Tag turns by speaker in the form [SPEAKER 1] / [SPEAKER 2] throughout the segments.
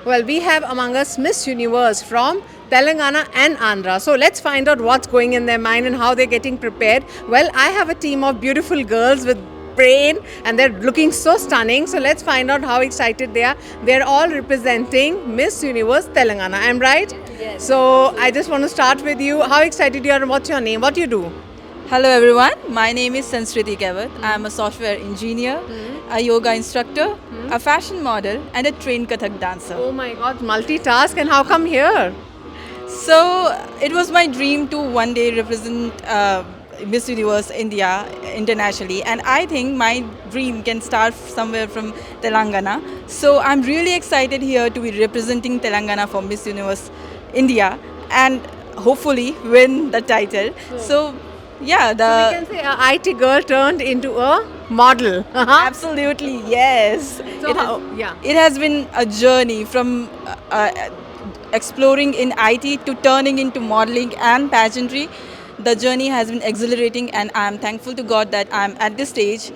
[SPEAKER 1] Well, we have among us Miss Universe from Telangana and Andhra. So let's find out what's going in their mind and how they're getting prepared. Well, I have a team of beautiful girls with brain and they're looking so stunning. So let's find out how excited they are. They're all representing Miss Universe Telangana. I'm right?
[SPEAKER 2] Yes.
[SPEAKER 1] So I just want to start with you. How excited you are and what's your name? What do you do?
[SPEAKER 2] Hello everyone, my name is Sanskriti Kevat. I am a software engineer, a yoga instructor, a fashion model and a trained Kathak dancer.
[SPEAKER 1] Oh my god, multitask, and how come here?
[SPEAKER 2] So it was my dream to one day represent Miss Universe India internationally, and I think my dream can start somewhere from Telangana. So I'm really excited here to be representing Telangana for Miss Universe India and hopefully win the title. So yeah,
[SPEAKER 1] We can say a IT girl turned into a model.
[SPEAKER 2] absolutely yes.
[SPEAKER 1] So yeah.
[SPEAKER 2] It has been a journey from exploring in IT to turning into modeling and pageantry. The journey has been exhilarating, and I am thankful to God that I am at this stage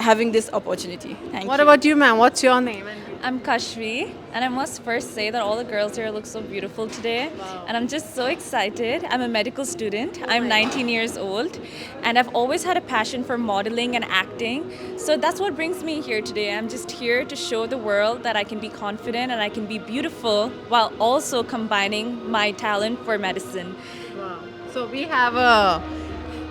[SPEAKER 2] having this opportunity. Thank
[SPEAKER 1] What
[SPEAKER 2] you.
[SPEAKER 1] about you, ma'am? What's your name?
[SPEAKER 3] I'm Kashvi, and I must first say that all the girls here look so beautiful today. And I'm just so excited. I'm a medical student. I'm 19 years old, and I've always had a passion for modeling and acting. So that's what brings me here today. I'm just here to show the world that I can be confident and I can be beautiful while also combining my talent for medicine.
[SPEAKER 1] Wow. So we have a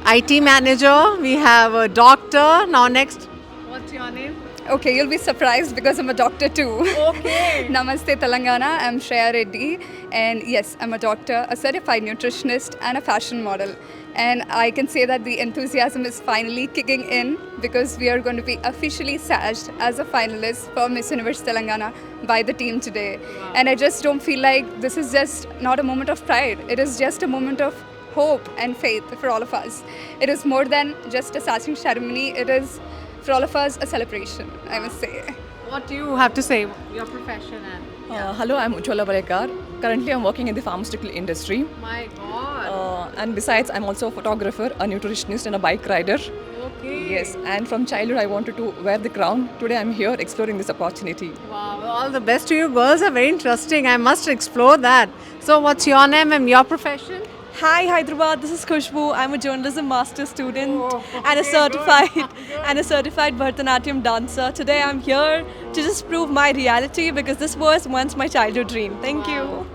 [SPEAKER 1] IT manager, we have a doctor. Now next, what's your name?
[SPEAKER 4] Okay, you'll be surprised because I'm a doctor too.
[SPEAKER 1] Okay.
[SPEAKER 4] Namaste Telangana, I'm Shreya Reddy, and yes, I'm a doctor, a certified nutritionist, and a fashion model. And I can say that the enthusiasm is finally kicking in because we are going to be officially sagged as a finalist for Miss Universe Telangana by the team today. And I just don't feel like this is just not a moment of pride, it is just a moment of hope and faith for all of us. It is more than just a sagging ceremony, it is for all of us a celebration, I must say.
[SPEAKER 1] What do you have to say? Your profession and
[SPEAKER 5] Hello, I'm Ujjwala Balekar. Currently, I'm working in the pharmaceutical industry.
[SPEAKER 1] my god.
[SPEAKER 5] And besides, I'm also a photographer, a nutritionist, and a bike rider.
[SPEAKER 1] Okay.
[SPEAKER 5] Yes, and from childhood, I wanted to wear the crown. Today, I'm here exploring this opportunity.
[SPEAKER 1] Wow. Well, all the best to you. Girls are very interesting. I must explore that. So what's your name and your profession?
[SPEAKER 6] Hi Hyderabad, this is Khushbu. I'm a journalism master student and a
[SPEAKER 1] okay,
[SPEAKER 6] certified Bharatanatyam dancer. Today I'm here to just prove my reality because this was once my childhood dream. Thank you.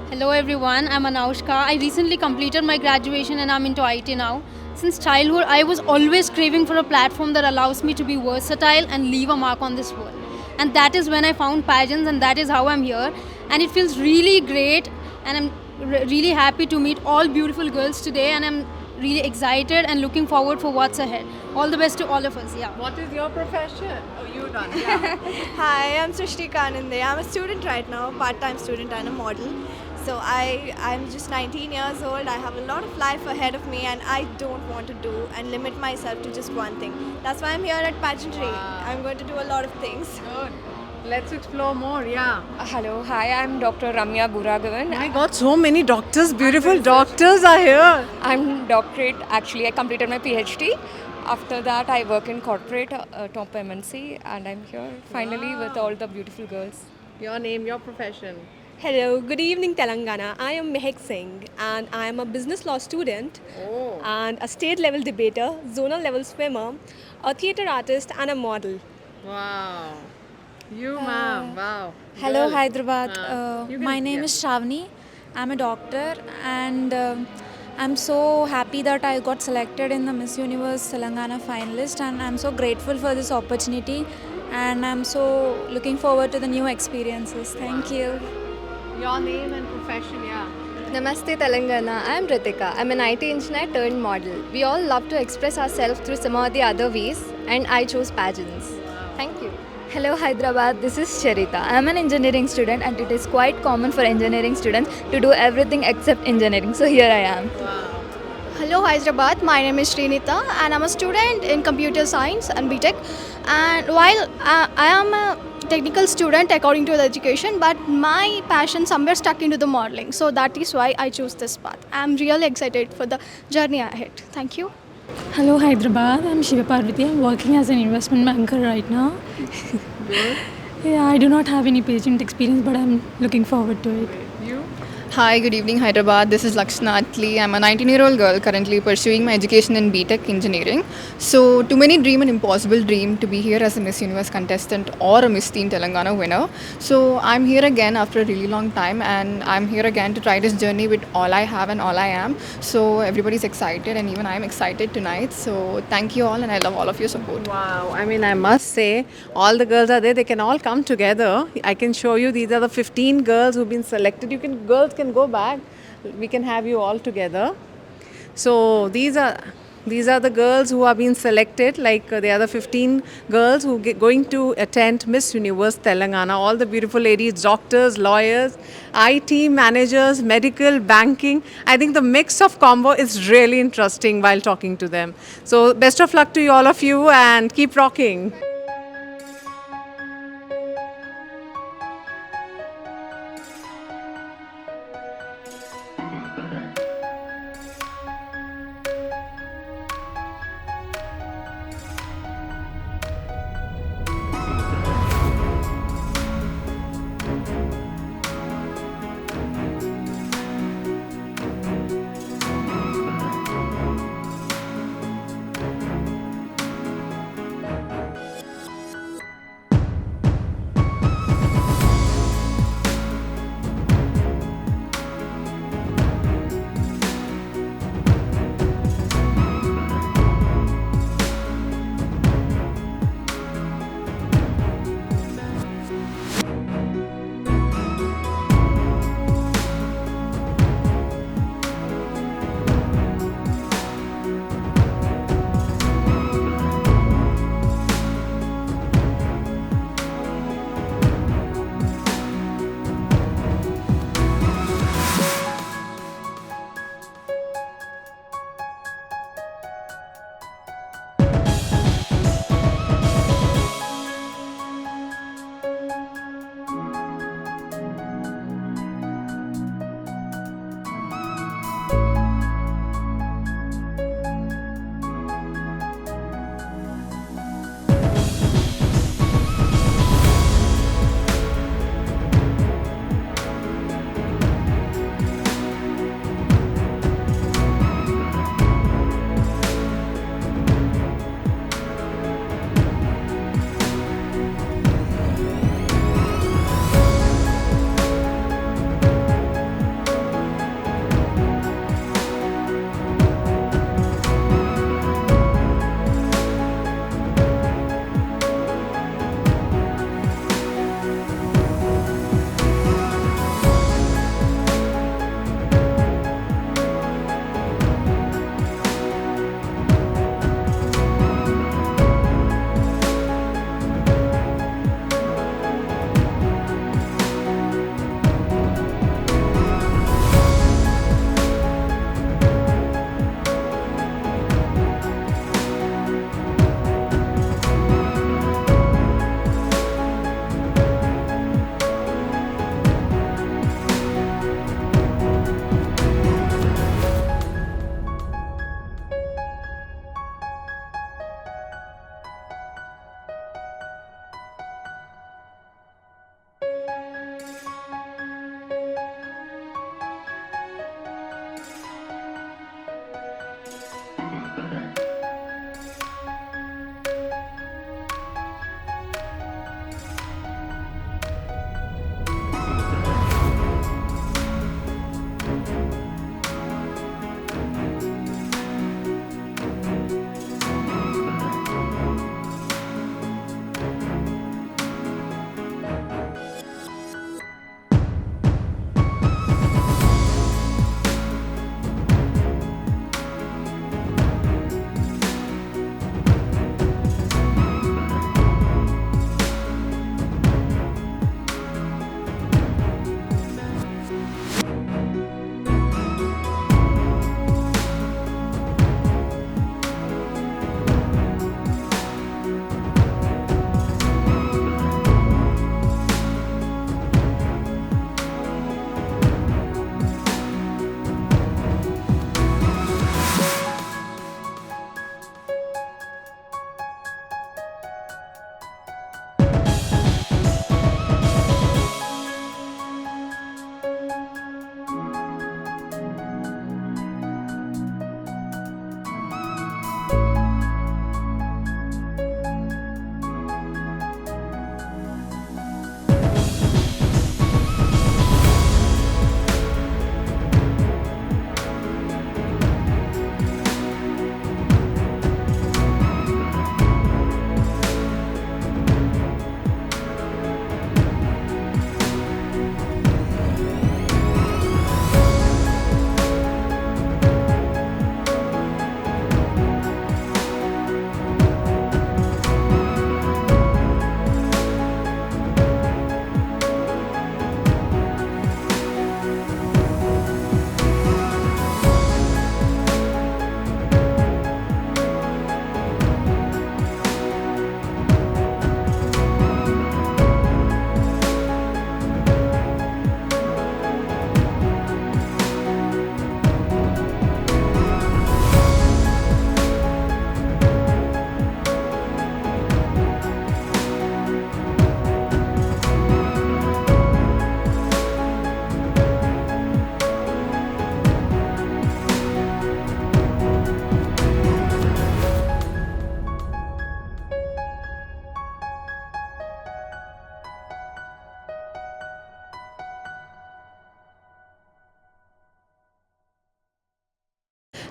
[SPEAKER 7] Hello everyone, I'm Anaushka. I recently completed my graduation and I'm into IT now. Since childhood, I was always craving for a platform that allows me to be versatile and leave a mark on this world. And that is when I found pageants, and that is how I'm here. And it feels really great, and I'm really happy to meet all beautiful girls today, and I'm really excited and looking forward for what's ahead. All the best to all of us. Yeah.
[SPEAKER 1] What is your profession? Oh, you done. Yeah.
[SPEAKER 8] Hi, I'm Srishti Kanande. I'm a student right now, part-time student and a model. So I'm just 19 years old. I have a lot of life ahead of me and I don't want to do and limit myself to just one thing. That's why I'm here at pageantry. I'm going to do a lot of things.
[SPEAKER 1] Good. Let's explore more. Yeah.
[SPEAKER 4] Hello, hi, I'm Dr. Ramya Buragavan.
[SPEAKER 1] My God, so many doctors, beautiful doctors are here.
[SPEAKER 4] I'm doctorate, actually, I completed my PhD. After that, I work in corporate, top MNC, and I'm here finally with all the beautiful girls.
[SPEAKER 1] Your name, your profession.
[SPEAKER 6] Hello, good evening Telangana. I am Mehek Singh and I am a business law student and a state level debater, zonal level swimmer, a theatre artist and a model.
[SPEAKER 1] Wow. You, ma'am. Wow.
[SPEAKER 9] Hello,
[SPEAKER 1] Girl.
[SPEAKER 9] Hyderabad.
[SPEAKER 1] You can-
[SPEAKER 9] My name
[SPEAKER 1] yeah.
[SPEAKER 9] is Shravani. I'm a doctor, and I'm so happy that I got selected in the Miss Universe Telangana finalist, and I'm so grateful for this opportunity. And I'm so looking forward to the new experiences. Thank you.
[SPEAKER 1] Your name and profession, yeah.
[SPEAKER 8] Namaste Telangana. I'm Ritika. I'm an IT engineer turned model. We all love to express ourselves through some of the other ways and I chose pageants. Thank you.
[SPEAKER 10] Hello Hyderabad, this is Charita. I am an engineering student and it is quite common for engineering students to do everything except engineering. So here I am.
[SPEAKER 8] Hello Hyderabad, my name is Srinita and I'm a student in computer science and BTech. And while I am a technical student according to the education, but my passion somewhere stuck into the modeling. So that is why I chose this path. I'm really excited for the journey ahead. Thank you.
[SPEAKER 11] Hello Hyderabad, I'm Shiva Parvati. I'm working as an investment banker right now.
[SPEAKER 7] Yeah, I do not have any pageant experience, but I'm looking forward to it.
[SPEAKER 11] Hi, good evening, Hyderabad. This is Lakshna Atli. I'm a 19-year-old girl currently pursuing my education in BTech Engineering. So, too many dream an impossible dream to be here as a Miss Universe contestant or a Miss Teen Telangana winner. So, I'm here again after a really long time, and I'm here again to try this journey with all I have and all I am. So, everybody's excited, and even I'm excited tonight. So, thank you all, and I love all of your support.
[SPEAKER 1] Wow, I mean, I must say, all the girls are there. They can all come together. I can show you, these are the 15 girls who've been selected. Girls can go back. We can have you all together. So these are the girls who have been selected. Like they are the 15 girls who going to attend Miss Universe Telangana. All the beautiful ladies, doctors, lawyers, IT managers, medical, banking. I think the mix of combo is really interesting while talking to them. So best of luck to all of you and keep rocking.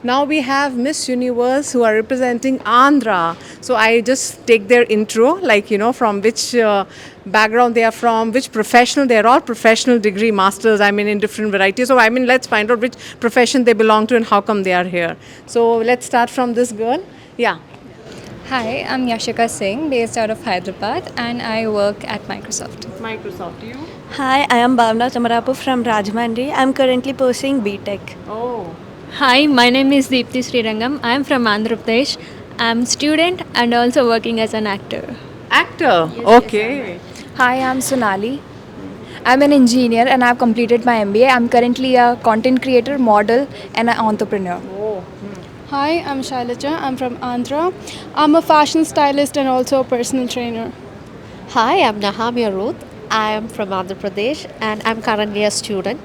[SPEAKER 1] Now we have Miss Universe who are representing Andhra. So I just take their intro, like, from which background they are from, which professional. They're all professional degree masters, in different varieties. So, let's find out which profession they belong to and how come they are here. So, let's start from this girl. Yeah.
[SPEAKER 12] Hi, I'm Yashika Singh, based out of Hyderabad, and I work at Microsoft.
[SPEAKER 1] Microsoft, you?
[SPEAKER 13] Hi, I am Bhavna Chamarapu from Rajahmundry. I'm currently pursuing BTech.
[SPEAKER 1] Oh.
[SPEAKER 14] Hi, my name is Deepthi Srirangam. I am from Andhra Pradesh. I am student and also working as an actor.
[SPEAKER 1] Actor?
[SPEAKER 14] Yes,
[SPEAKER 1] okay.
[SPEAKER 15] Hi, I'm Sonali. I'm an engineer and I've completed my MBA. I'm currently a content creator, model, and an entrepreneur.
[SPEAKER 16] Hi, I'm Shailaja. I'm from Andhra. I'm a fashion stylist and also a personal trainer.
[SPEAKER 17] Hi, I'm Nahamia Ruth. I am from Andhra Pradesh and I'm currently a student.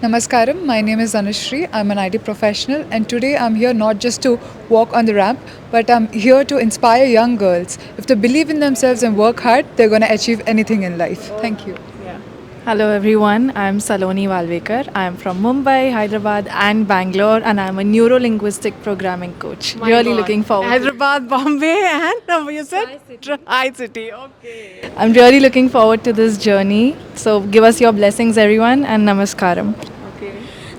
[SPEAKER 18] Namaskaram, my name is Anushri. I'm an IT professional and today I'm here not just to walk on the ramp, but I'm here to inspire young girls. If they believe in themselves and work hard, they're going to achieve anything in life. Thank you.
[SPEAKER 19] Hello everyone, I'm Saloni Valvekar. I'm from Mumbai, Hyderabad and Bangalore and I'm a neuro-linguistic programming coach. Really looking forward.
[SPEAKER 1] Hyderabad, Bombay and you said? Tri-City. Okay.
[SPEAKER 19] I'm really looking forward to this journey. So give us your blessings everyone and namaskaram.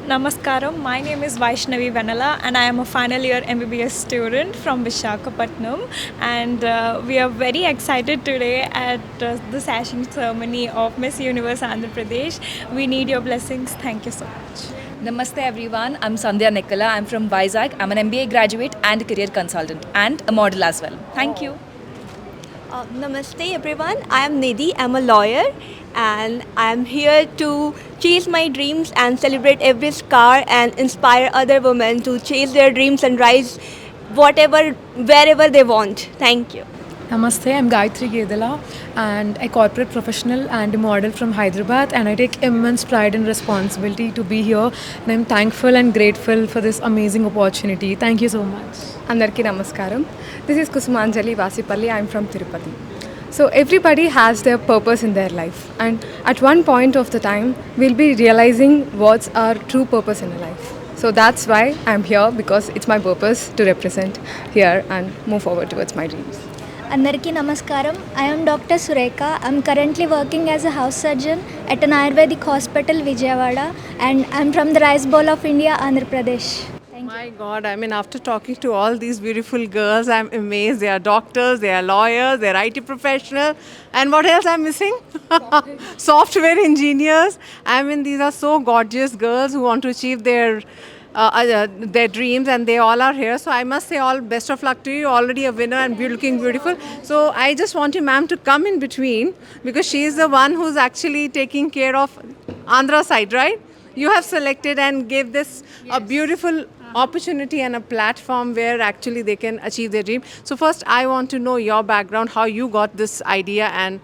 [SPEAKER 20] Namaskaram, my name is Vaishnavi Vanala and I am a final year MBBS student from Visakhapatnam, and we are very excited today at the sashing ceremony of Miss Universe Andhra Pradesh. We need your blessings. Thank you so much.
[SPEAKER 21] Namaste everyone, I'm Sandhya Nikala. I'm from Vizag. I'm an MBA graduate and a career consultant and a model as well. Thank you.
[SPEAKER 13] Namaste everyone, I am Nidhi. I'm a lawyer and I'm here to chase my dreams and celebrate every scar and inspire other women to chase their dreams and rise wherever they want. Thank you.
[SPEAKER 22] Namaste, I'm Gayatri Gedala and a corporate professional and a model from Hyderabad, and I take immense pride and responsibility to be here, and I'm thankful and grateful for this amazing opportunity. Thank you so much.
[SPEAKER 23] Andarki Namaskaram. This is Kusumanjali Vasipalli. I'm from Tirupati. So everybody has their purpose in their life, and at one point of the time we'll be realizing what's our true purpose in life. So that's why I'm here, because it's my purpose to represent here and move forward towards my dreams.
[SPEAKER 24] Andarki Namaskaram. I am Dr. Surekha. I'm currently working as a house surgeon at an Ayurvedic hospital, Vijayawada, and I'm from the Rice Bowl of India, Andhra Pradesh.
[SPEAKER 1] My God, after talking to all these beautiful girls, I'm amazed. They are doctors, they are lawyers, they are IT professionals. And what else I'm missing? Software engineers. These are so gorgeous girls who want to achieve their dreams, and they all are here. So I must say all best of luck to you. Already a winner and looking beautiful. So I just want you, ma'am, to come in between, because she is the one who's actually taking care of Andhra side, right? You have selected and gave this a beautiful opportunity and a platform where actually they can achieve their dream. So first I want to know your background, how you got this idea, and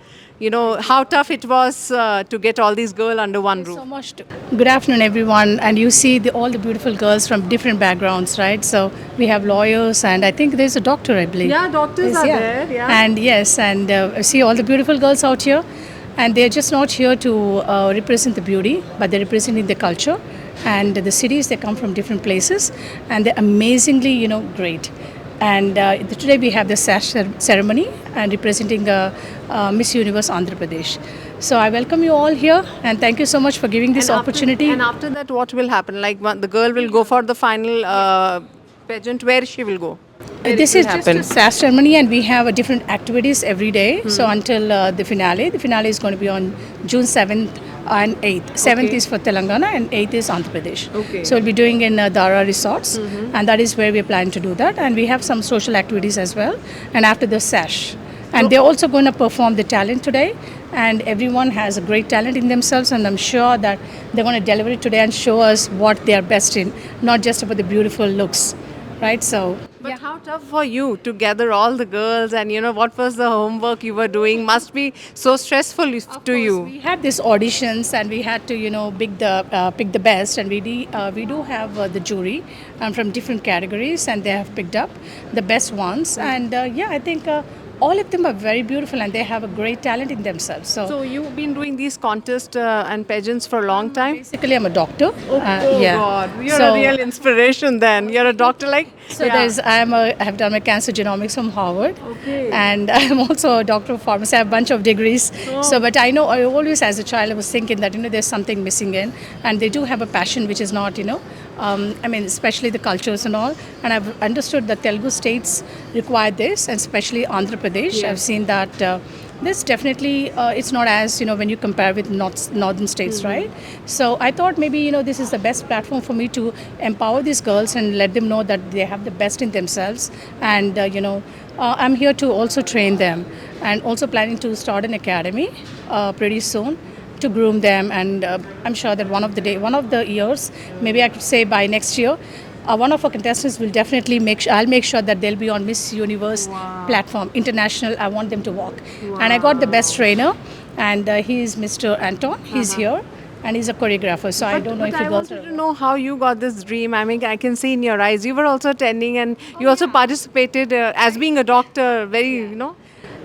[SPEAKER 1] how tough it was to get all these girls under one roof.
[SPEAKER 25] So much. Good afternoon everyone, and you see all the beautiful girls from different backgrounds, right? So we have lawyers, and I think there's a doctor, I believe.
[SPEAKER 1] Yeah, doctors are there. Yeah.
[SPEAKER 25] And yes, and see all the beautiful girls out here, and they're just not here to represent the beauty, but they're representing the culture and the cities. They come from different places, and they're amazingly great. And today we have the sash ceremony and representing the Miss Universe Andhra Pradesh. So I welcome you all here, and thank you so much for giving this opportunity.
[SPEAKER 1] And after that, what will happen? Like the girl will go for the final pageant, where she will go?
[SPEAKER 25] This is just a sash ceremony, and we have different activities every day. So until the finale. The finale is going to be on June 7th and 8th. 7th is for Telangana and 8th is Andhra Pradesh.
[SPEAKER 1] Okay.
[SPEAKER 25] So we'll be doing in Dara Resorts, and that is where we're planning to do that. And we have some social activities as well. And after the sash. And they're also going to perform the talent today. And everyone has a great talent in themselves, and I'm sure that they're going to deliver it today and show us what they are best in, not just about the beautiful looks. Right, so.
[SPEAKER 1] But how tough for you to gather all the girls, and what was the homework you were doing? Must be so stressful to you.
[SPEAKER 25] We had these auditions, and we had to pick the best, and we do have the jury from different categories, and they have picked up the best ones. And I think all of them are very beautiful and they have a great talent in themselves.
[SPEAKER 1] So you've been doing these contests and pageants for a long time?
[SPEAKER 25] Basically, I'm a doctor.
[SPEAKER 1] God, you're a real inspiration then. You're a doctor like?
[SPEAKER 25] So I have done my cancer genomics from Harvard.
[SPEAKER 1] Okay.
[SPEAKER 25] And I'm also a doctor of pharmacy. I have a bunch of degrees. So, but I know, I always as a child, I was thinking that, there's something missing in. And they do have a passion which is not, especially the cultures and all. And I've understood that Telugu states require this, and especially Andhra Pradesh.
[SPEAKER 1] Yes.
[SPEAKER 25] I've seen that this definitely, it's not as, when you compare with northern states, right? So I thought maybe, this is the best platform for me to empower these girls and let them know that they have the best in themselves. And, I'm here to also train them, and also planning to start an academy pretty soon to groom them. And I'm sure that one of the years, maybe I could say by next year, one of our contestants will definitely I'll make sure that they'll be on Miss Universe platform, international. I want them to walk. And I got the best trainer, and he is Mr. Anton. He's here, and he's a choreographer. So I don't know if you
[SPEAKER 1] I
[SPEAKER 25] girls
[SPEAKER 1] wanted to know how you got this dream. I mean, I can see in your eyes. You were also attending, and you also participated as being a doctor.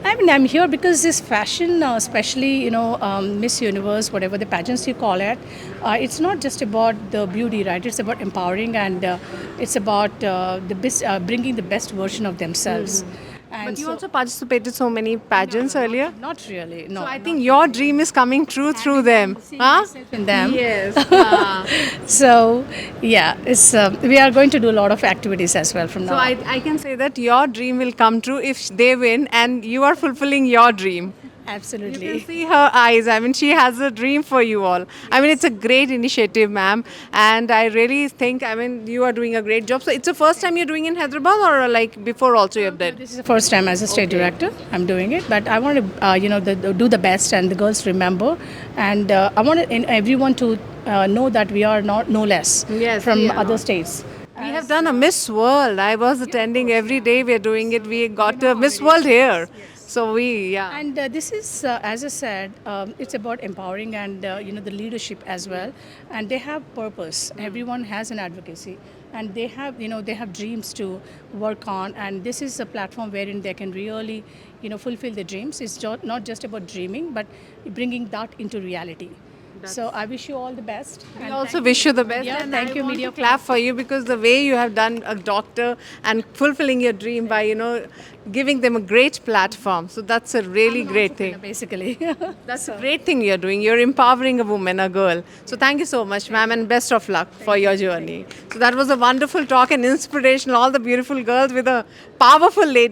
[SPEAKER 25] I mean, I'm here because this fashion, especially, Miss Universe, whatever the pageants you call it, it's not just about the beauty, right? It's about empowering, and it's about bringing the best version of themselves. And
[SPEAKER 1] But you also participated so many pageants earlier?
[SPEAKER 25] Not really, no.
[SPEAKER 1] So I think your dream is coming true through them.
[SPEAKER 25] In them.
[SPEAKER 1] Yes.
[SPEAKER 25] So, yeah, we are going to do a lot of activities as well from
[SPEAKER 1] So
[SPEAKER 25] now on.
[SPEAKER 1] I can say that your dream will come true if they win, and you are fulfilling your dream.
[SPEAKER 25] Absolutely.
[SPEAKER 1] You can see her eyes. I mean, she has a dream for you all. I mean, it's a great initiative, ma'am. And I really think, you are doing a great job. So it's the first time you're doing in Hyderabad, or like before also you have done?
[SPEAKER 25] This is the first time as a state director I'm doing it, but I want to, do the best and the girls remember. And I want everyone to know that we are no less from other states.
[SPEAKER 1] We have done a Miss World. I was attending every day. We're doing it. We got a Miss World here. So
[SPEAKER 25] And this is, as I said, it's about empowering and, the leadership as well. And they have purpose. Everyone has an advocacy. And they have dreams to work on. And this is a platform wherein they can really, fulfill their dreams. It's not just about dreaming, but bringing that into reality. So I wish you all the best.
[SPEAKER 1] We also wish you the best.
[SPEAKER 25] Yeah,
[SPEAKER 1] And
[SPEAKER 25] thank
[SPEAKER 1] I
[SPEAKER 25] you,
[SPEAKER 1] want
[SPEAKER 25] media.
[SPEAKER 1] to clap for you, because the way you have done a doctor and fulfilling your dream by, giving them a great platform. So that's a really great thing.
[SPEAKER 25] Basically.
[SPEAKER 1] That's a great thing you're doing. You're empowering a woman, a girl. So thank you so much, ma'am, and best of luck for your journey. So that was a wonderful talk and inspirational. All the beautiful girls with a powerful lady.